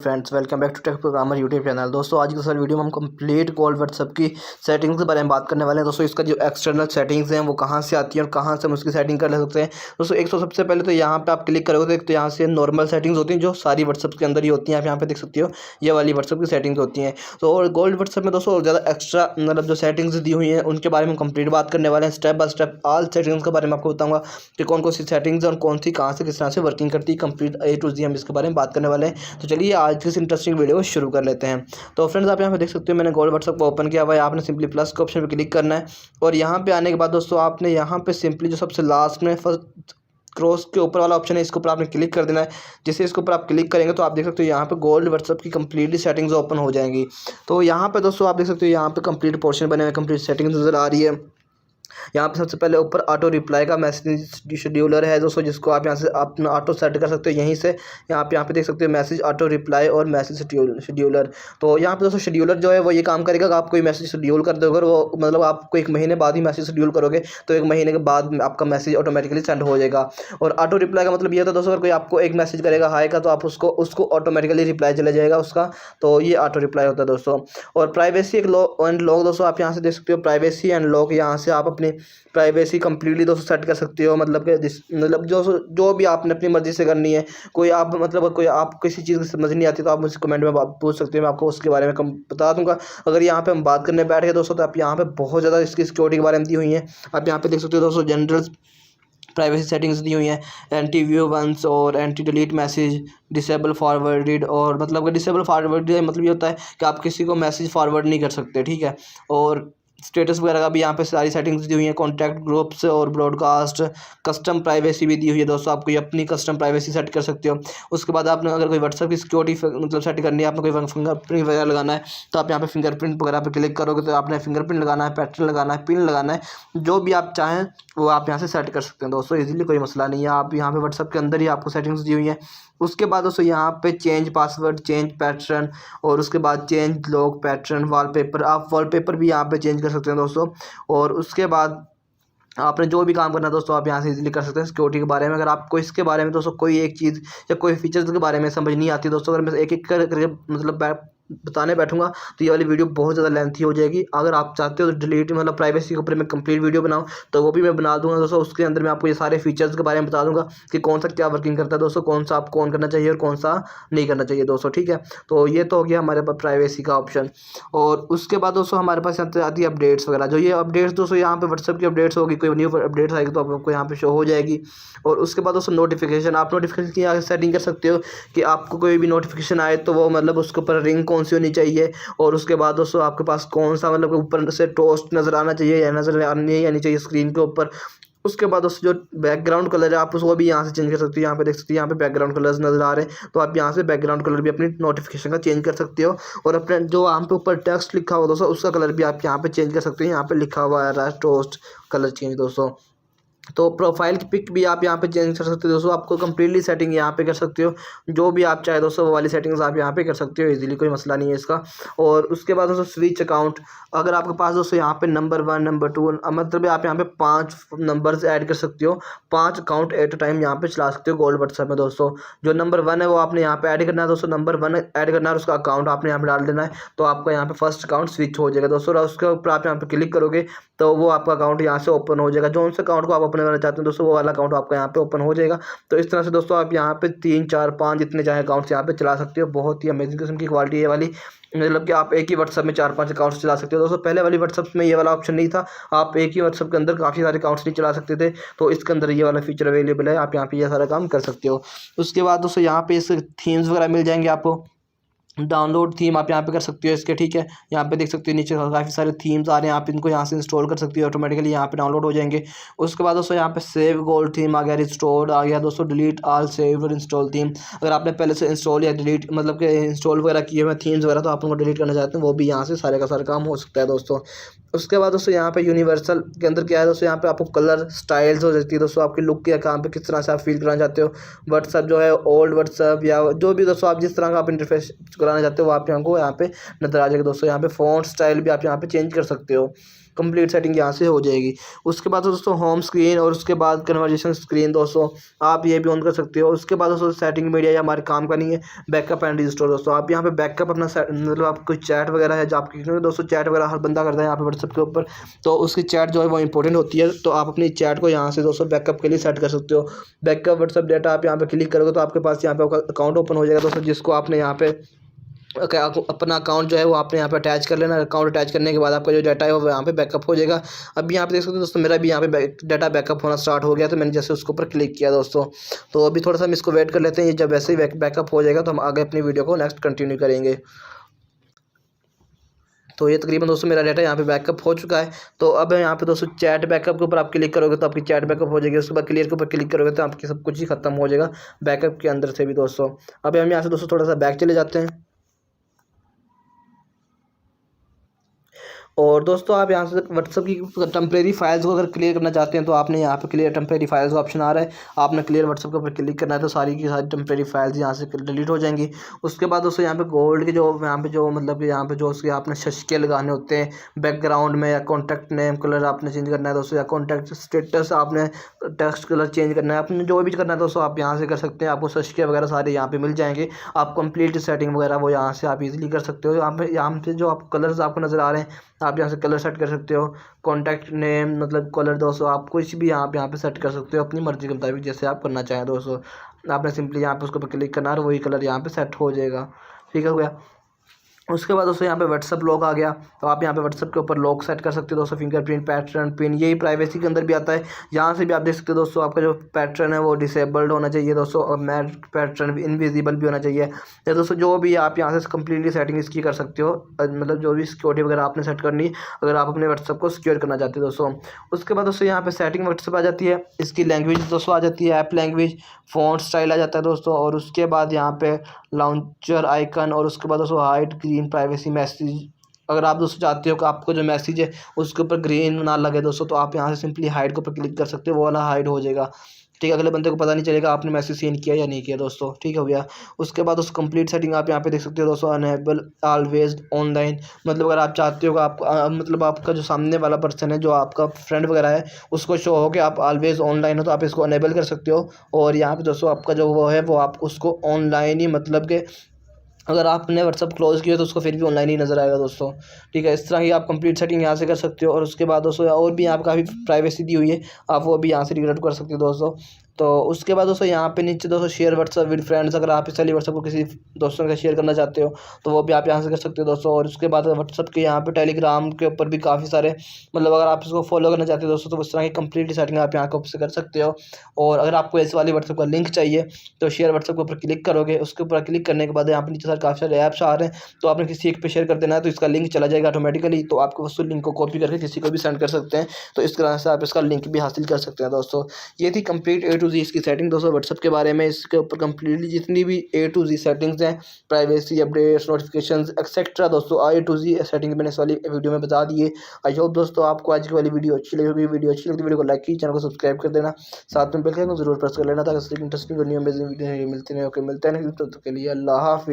Friends, welcome back to tech programmer YouTube channel. दोस्तों आज की सर वीडियो में हम कंप्लीट गोल्ड व्हाट्सएप की सेटिंग्स के बारे में बात करने वाले हैं। दोस्तों इसका जो एक्सटर्नल सेटिंग्स हैं वो कहाँ से आती हैं और कहाँ से हम उसकी सेटिंग कर ले सकते हैं। दोस्तों एक तो सबसे पहले तो यहाँ पे आप क्लिक करोगे तो यहाँ से नॉर्मल सेटिंग्स होती हैं जो सारी व्हाट्सएप के अंदर ही होती हैं। आप यहाँ पे देख सकते हो ये वाली व्हाट्सएप की सेटिंग्स होती हैं। तो और गोल्ड व्हाट्सएप में दोस्तों ज़्यादा एक्स्ट्रा मतलब जो सेटिंग्स दी हुई हैं उनके बारे में कंप्लीट बात करने वाले हैं। Step by step all settings के बारे में आपको बताऊँगा कि कौन कौन सी सेटिंग्स और कौन सी कहाँ से किस तरह से वर्किंग करती है। कंप्लीट A to Z हम इसके बारे में बात करने वाले हैं। तो चलिए आज की इस इंटरेस्टिंग वीडियो को शुरू कर लेते हैं। तो फ्रेंड्स आप यहाँ पे देख सकते हो मैंने गोल्ड व्हाट्सएप को ओपन किया हुआ है। आपने सिंपली प्लस के ऑप्शन पे क्लिक करना है और यहाँ पे आने के बाद दोस्तों आपने यहाँ पे सिंपली जो सबसे लास्ट में फर्स्ट क्रॉस के ऊपर वाला ऑप्शन है इसके ऊपर आपने क्लिक कर देना है। जैसे इसके ऊपर आप क्लिक करेंगे तो आप देख सकते हो यहाँ पे गोल्ड व्हाट्सएप की कंप्लीटली सेटिंग्स ओपन हो जाएंगी। तो यहाँ पे दोस्तों आप देख सकते हो यहाँ पे कंप्लीट पोर्शन बने हुए कंप्लीट सेटिंग्स नज़र आ रही है। यहाँ पे सबसे पहले ऊपर ऑटो रिप्लाई का मैसेज शेड्यूलर है दोस्तों, जिसको आप यहाँ से अपना ऑटो सेट कर सकते हो यहीं से। यहाँ पे देख सकते हो मैसेज ऑटो रिप्लाई और मैसेज शेड्यूलर। तो यहाँ पे दोस्तों शेड्यूलर जो है वो ये काम करेगा कि आप कोई मैसेज शेड्यूल कर दोगे वो मतलब आपको 1 महीने बाद ही मैसेज शेड्यूल करोगे तो 1 महीने के बाद आपका मैसेज ऑटोमेटिकली सेंड हो जाएगा। और ऑटो रिप्लाई का मतलब ये होता है दोस्तों, अगर कोई आपको एक मैसेज करेगा हाई का तो आप उसको ऑटोमेटिकली रिप्लाई चला जाएगा उसका। तो ये ऑटो रिप्लाई होता है दोस्तों। और प्राइवेसी एंड लॉक दोस्तों आप यहाँ से देख सकते हो प्राइवेसी एंड लॉक। यहाँ से आप अपनी प्राइवेसी कंप्लीटली दोस्तों सेट कर सकते हो। मतलब कि मतलब जो भी आपने अपनी मर्ज़ी से करनी है। कोई आप मतलब कोई आप किसी चीज़ की समझ नहीं आती तो आप मुझसे कमेंट में पूछ सकते हो, मैं आपको उसके बारे में बता दूंगा। अगर यहाँ पे हम बात करने बैठ गए दोस्तों तो आप यहाँ पे बहुत ज़्यादा इसकी सिक्योरिटी के बारे में दी हुई हैं। आप यहाँ पे देख सकते हो दोस्तों जनरल प्राइवेसी सेटिंग्स दी हुई हैं, एंटी व्यू वंस और anti delete message, disable forwarded. और मतलब कि डिसेबल फॉरवर्डेड मतलब ये होता है कि आप किसी को मैसेज फॉरवर्ड नहीं कर सकते, ठीक है। और स्टेटस वगैरह का भी यहाँ पे सारी सेटिंग्स दी हुई हैं, कॉन्टैक्ट ग्रुप्स और ब्रॉडकास्ट। कस्टम प्राइवेसी भी दी हुई है दोस्तों, आप कोई अपनी कस्टम प्राइवेसी सेट कर सकते हो। उसके बाद आपने अगर कोई व्हाट्सएप की सिक्योरिटी मतलब सेट करनी है, आपने कोई फिंगरप्रिंट वगैरह लगाना है तो आप यहाँ पे फिंगरप्रिंट वगैरह पे क्लिक करोगे तो आपने फिंगरप्रिंट लगाना है, पैटर्न लगाना है, पिन लगाना है, जो भी आप चाहें वो आप यहाँ से सेट कर सकते हैं दोस्तों इजीली, कोई मसला नहीं है। आप यहाँ पे व्हाट्सएप के अंदर ही आपको सेटिंग्स दी हुई हैं। उसके बाद दोस्तों यहाँ पे चेंज पासवर्ड, चेंज पैटर्न और उसके बाद चेंज लॉक पैटर्न, वॉलपेपर। आप वॉलपेपर भी यहाँ पे चेंज कर सकते हैं दोस्तों। और उसके बाद आपने जो भी काम करना है दोस्तों आप यहाँ से इजीली कर सकते हैं सिक्योरिटी के बारे में। अगर आपको इसके बारे में दोस्तों कोई एक चीज़ या कोई फीचर्स के बारे में समझ नहीं आती दोस्तों, अगर मैं एक एक करके मतलब बताने बैठूंगा तो ये वाली वीडियो बहुत ज़्यादा लेंथी हो जाएगी। अगर आप चाहते हो तो डिलीट मतलब प्राइवेसी के ऊपर मैं कंप्लीट वीडियो बनाऊं तो वो भी मैं बना दूंगा दोस्तों। उसके अंदर मैं आपको ये सारे फीचर्स के बारे में बता दूंगा कि कौन सा क्या वर्किंग करता है दोस्तों, कौन सा आपको ऑन करना चाहिए और कौन सा नहीं करना चाहिए दोस्तों, ठीक है। तो ये तो हो गया हमारे पास प्राइवेसी का ऑप्शन। और उसके बाद दोस्तों हमारे पास आती है अपडेट्स वगैरह। जो ये अपडेट्स दोस्तों यहाँ पे व्हाट्सएप की अपडेट्स होगी, कोई न्यू अपडेट्स आएगी तो आपको यहाँ पे शो हो जाएगी। और उसके बाद दोस्तों नोटिफिकेशन, आप नोटिफिकेशन की यहाँ सेटिंग कर सकते हो कि आपको कोई भी नोटिफिकेशन आए तो वो मतलब उसके ऊपर रिंग कौन सी होनी चाहिए। और उसके बाद दोस्तों आपके पास कौन सा मतलब ऊपर से टोस्ट नज़र आना चाहिए या नज़र आनी चाहिए स्क्रीन के ऊपर। उसके बाद दोस्तों जो बैकग्राउंड कलर है आप उसको भी यहाँ से चेंज कर सकते हो। यहाँ पे देख सकते हो यहाँ पे बैकग्राउंड कलर्स नज़र आ रहे हैं तो आप यहाँ से बैकग्राउंड कलर भी अपनी नोटिफिकेशन का चेंज कर सकते हो। और अपने जो यहाँ पे ऊपर टेक्स्ट लिखा हुआ दोस्तों उसका कलर भी आप यहाँ पे चेंज कर सकते हो। यहाँ पे लिखा हुआ है टोस्ट कलर चेंज दोस्तों। तो प्रोफाइल की पिक भी आप यहाँ पे चेंज कर सकते हो दोस्तों। आपको कंप्लीटली सेटिंग यहाँ पे कर सकते हो, जो भी आप चाहे दोस्तों वो वाली सेटिंग्स आप यहाँ पे कर सकते हो इजीली, कोई मसला नहीं है इसका। और उसके बाद दोस्तों स्विच अकाउंट, अगर आपके पास दोस्तों यहाँ पे नंबर 1 नंबर 2 मतलब आप यहाँ पे 5 नंबर्स ऐड कर सकते हो, 5 अकाउंट एट अ टाइम यहाँ पे चला सकते हो गोल्ड व्हाट्सएप में दोस्तों। जो नंबर 1 है वो आपने यहाँ पे ऐड करना है दोस्तों, नंबर 1 ऐड करना है, उसका अकाउंट आपने यहाँ पे डाल देना है तो आपका यहाँ पे फर्स्ट अकाउंट स्विच हो जाएगा दोस्तों। उसके ऊपर आप यहाँ पे क्लिक करोगे तो वो आपका अकाउंट यहाँ से ओपन हो जाएगा। जो उनसे अकाउंट को आप ओपन करना चाहते हैं दोस्तों वो वाला अकाउंट आपका यहाँ पे ओपन हो जाएगा। तो इस तरह से दोस्तों आप यहाँ पे 3 4 5 जितने चाहे अकाउंट्स यहाँ पे चला सकते हो। बहुत ही अमेजिंग किस्म की क्वालिटी है वाली, मतलब कि आप एक ही व्हाट्सएप में 4 5 अकाउंट्स चला सकते हो दोस्तों। पहले वाली व्हाट्सएप में ये वाला ऑप्शन नहीं था, आप एक ही व्हाट्सएप के अंदर काफ़ी सारे अकाउंट्स नहीं चला सकते थे। तो इसके अंदर ये वाला फीचर अवेलेबल है, आप यहाँ पे ये सारा काम कर सकते हो। उसके बाद दोस्तों यहाँ पे इस थीम्स वगैरह मिल जाएंगे आपको, डाउनलोड थीम आप यहाँ पे कर सकते हो इसके, ठीक है। यहाँ पे देख सकते हो नीचे काफ़ी सारे थीम्स आ रहे हैं, आप इनको यहाँ से इंस्टॉल कर सकते हो, ऑटोमेटिकली यहाँ पे डाउनलोड हो जाएंगे। उसके बाद दोस्तों यहाँ पे सेव गोल्ड थीम आ गया, रिस्टोर्ड आ गया दोस्तों, डिलीट ऑल सेव और इंस्टॉल थीम। अगर आपने पहले से इंस्टॉल या डिलीट मतलब कि इंस्टॉल वगैरह किए हुए थीम्स वगैरह तो आप उनको डिलीट करना चाहते हैं वो भी यहाँ से सारे का सारा काम हो सकता है दोस्तों। उसके बाद दोस्तों यहाँ पे यूनिवर्सल के अंदर क्या है दोस्तों, यहाँ पे आपको कलर स्टाइल्स हो सकती है दोस्तों, आपकी लुक के काम पे किस तरह से आप फील कराना चाहते हो। व्हाट्सएप जो है ओल्ड व्हाट्सएप या जो भी दोस्तों आप जिस तरह का आप इंटरफेस कराना चाहते हो वो आप यहाँ पे नजर आ जाएगा दोस्तों। यहाँ पे फ़ॉन्ट स्टाइल भी आप यहाँ पे चेंज कर सकते हो। कंप्लीट सेटिंग यहाँ से हो जाएगी। उसके बाद दोस्तों होम स्क्रीन और उसके बाद कन्वर्जेशन स्क्रीन दोस्तों आप ये भी ऑन कर सकते हो। उसके बाद दोस्तों सेटिंग मीडिया या हमारे काम का नहीं है, बैकअप एंड रिस्टोर दोस्तों आप यहाँ पे बैकअप अपना मतलब आप कोई चैट वगैरह है जो आपकी, क्योंकि दोस्तों चैट वगैरह हर बंदा करता है यहाँ पे व्हाट्सएप के ऊपर, तो उसकी चैट जो है वो इंपॉर्टेंट होती है। तो आप अपनी चैट को यहाँ से दोस्तों बैकअप के लिए सेट कर सकते हो। बैकअप व्हाट्सएप डेटा आप यहाँ पे क्लिक करोगे तो आपके पास यहाँ पे अकाउंट ओपन हो जाएगा दोस्तों, जिसको आपने यहाँ पे अपना अकाउंट जो है वो आपने यहाँ पे अटैच कर लेना। अकाउंट अटैच करने के बाद आपका जो डाटा है वो यहाँ पे बैकअप हो जाएगा। अभी यहाँ पे देख सकते हो दोस्तों मेरा भी यहाँ पे डाटा बैकअप होना स्टार्ट हो गया, तो मैंने जैसे उसके ऊपर क्लिक किया दोस्तों, तो अभी थोड़ा सा हम इसको वेट कर लेते हैं। ये जब वैसे ही बैकअप हो जाएगा तो हम आगे अपनी वीडियो को नेक्स्ट कंटिन्यू करेंगे। तो ये तकरीबन दोस्तों मेरा डाटा यहाँ पे बैकअप हो चुका है। तो अब यहाँ पे दोस्तों चैट बैकअप के ऊपर आप क्लिक करोगे तो आपकी चैट बैकअप हो जाएगी। उसके बाद क्लियर के ऊपर क्लिक करोगे तो आपकी सब कुछ ही खत्म हो जाएगा बैकअप के अंदर से भी दोस्तों। अब हम यहाँ से दोस्तों थोड़ा सा बैक चले जाते हैं। और दोस्तों आप यहाँ से व्हाट्सअप की टेम्परेरी फाइल्स को अगर क्लियर करना चाहते हैं तो आपने यहाँ पे क्लियर टेम्परेरी फाइल्स का ऑप्शन आ रहा है, आपने क्लियर व्हाट्सअप के ऊपर क्लिक करना है तो सारी की सारी टेम्परेरी फाइल्स यहाँ से डिलीट हो जाएंगी। उसके बाद दोस्तों यहाँ पे गोल्ड के जो यहाँ पे जो मतलब कि यहाँ पे जो उसके आपने शशके लगाने होते हैं बैकग्राउंड में, या कॉन्टैक्ट नेम कलर आपने चेंज करना है दोस्तों, या कॉन्टैक्ट स्टेटस आपने टेक्स्ट कलर चेंज करना है, आपने जो भी करना है दोस्तों आप यहाँ से कर सकते हैं। आपको शशके वगैरह सारे यहाँ पे मिल जाएंगे। आप कंप्लीट सेटिंग वगैरह वो यहाँ से आप इजीली कर सकते हो। यहाँ पे जो आप कलर्स आपको नज़र आ रहे हैं आप यहाँ से कलर सेट कर सकते हो। कॉन्टैक्ट नेम मतलब कलर दोस्तों आप कुछ भी यहाँ पे सेट कर सकते हो अपनी मर्ज़ी के मुताबिक जैसे आप करना चाहें दोस्तों। आपने सिंपली यहाँ पे उसके ऊपर क्लिक करना है और वही कलर यहाँ पे सेट हो जाएगा। ठीक हो गया। उसके बाद दोस्तों यहाँ पे व्हाट्सअप लॉक आ गया, तो आप यहाँ पे व्हाट्सअप के ऊपर लॉक सेट कर सकते हो दोस्तों। फिंगरप्रिंट पैटर्न पिन यही प्राइवेसी के अंदर भी आता है। यहाँ से भी आप देख सकते हो दोस्तों आपका जो पैटर्न है वो डिसेबल्ड होना चाहिए दोस्तों, और मैट पैटर्न इनविजिबल भी होना चाहिए। या दोस्तों जो भी आप यहाँ से कम्प्लीटली सेटिंग इसकी कर सकते हो, मतलब जो भी सिक्योरिटी वगैरह आपने सेट करनी अगर आप अपने व्हाट्सअप को सिक्योर करना चाहते हो दोस्तों। उसके बाद दोस्तों यहाँ पे सेटिंग व्हाट्सअप आ जाती है, इसकी लैंग्वेज दोस्तों आ जाती है, ऐप लैंग्वेज, फ़ॉन्ट स्टाइल आ जाता है दोस्तों। और उसके बाद यहाँ पे लॉन्चर आइकन, और उसके बाद दोस्तों हाइड ग्रीन प्राइवेसी मैसेज। अगर आप दोस्तों चाहते हो कि आपको जो मैसेज है उसके ऊपर ग्रीन ना लगे दोस्तों, तो आप यहाँ से सिंपली हाइड के ऊपर क्लिक कर सकते हो, वो वाला हाइड हो जाएगा। ठीक है, अगले बंदे को पता नहीं चलेगा आपने मैसेज सीन किया या नहीं किया दोस्तों। ठीक हो गया। उसके बाद उस कंप्लीट सेटिंग आप यहाँ पे देख सकते हो दोस्तों, अनेबल ऑलवेज ऑनलाइन, मतलब अगर आप चाहते हो कि आप मतलब आपका जो सामने वाला पर्सन है जो आपका फ्रेंड वगैरह है उसको शो हो कि आप ऑलवेज ऑनलाइन हो, तो आप इसको अनेबल कर सकते हो। और यहाँ पे दोस्तों आपका जो वो है वो आप उसको ऑनलाइन ही मतलब के अगर आपने व्हाट्सअप क्लोज किया तो उसको फिर भी ऑनलाइन ही नज़र आएगा दोस्तों। ठीक है, इस तरह ही आप कंप्लीट सेटिंग यहाँ से कर सकते हो। और उसके बाद दोस्तों और भी यहाँ पर काफ़ी प्राइवेसी दी हुई है, आप वो भी यहाँ से रिग्रेट कर सकते हो दोस्तों। तो उसके बाद दोस्तों यहाँ पे नीचे दोस्तों शेयर व्हाट्सअप विद फ्रेंड्स, अगर आप इस वाली व्हाट्सअप को किसी दोस्तों के साथ शेयर करना चाहते हो तो वो भी आप यहाँ से कर सकते हो दोस्तों। और उसके बाद व्हाट्सअप के यहाँ पे टेलीग्राम के ऊपर भी काफ़ी सारे मतलब अगर आप इसको फॉलो करना चाहते हो दोस्तों तो उस तरह की कंप्लीट सेटिंग आप यहाँ से कर सकते हो। और अगर आपको इस वाली व्हाट्सअप का लिंक चाहिए तो शेयर व्हाट्सअप के ऊपर क्लिक करोगे, उसके ऊपर क्लिक करने के बाद यहाँ पर नीचे सारे काफ़ी सारे ऐप्स आ रहे हैं, तो आपने किसी एक पे शेयर कर देना है तो इसका लिंक चला जाएगा ऑटोमेटिकली। तो आपको उस लिंक को कॉपी करके किसी को भी सेंड कर सकते हैं, तो इस तरह से आप इसका लिंक भी हासिल कर सकते हैं दोस्तों। ये थी कंप्लीट A to Z इसकी सेटिंग दोस्तों व्हाट्सअप के बारे में। इसके ऊपर कंप्लीटली जितनी भी A to Z सेटिंग्स हैं, प्राइवेसी अपडेट्स नोटिफिकेशंस एक्सेट्रा दोस्तों A to Z सेटिंग मैंने इस वाली वीडियो में बता दिए। आई होप दोस्तों आपको आज की वाली वीडियो अच्छी लगी। वीडियो अच्छी लगती है वीडियो को लाइक कीजिए, चैनल को सब्सक्राइब कर देना, साथ में बेल आइकन को जरूर प्रेस कर लेना ताकि इंटरेस्टिंग वीडियो मिलती रहे। ओके, मिलते हैं नेक्स्ट वीडियो के लिए। अल्लाह हाफिज़।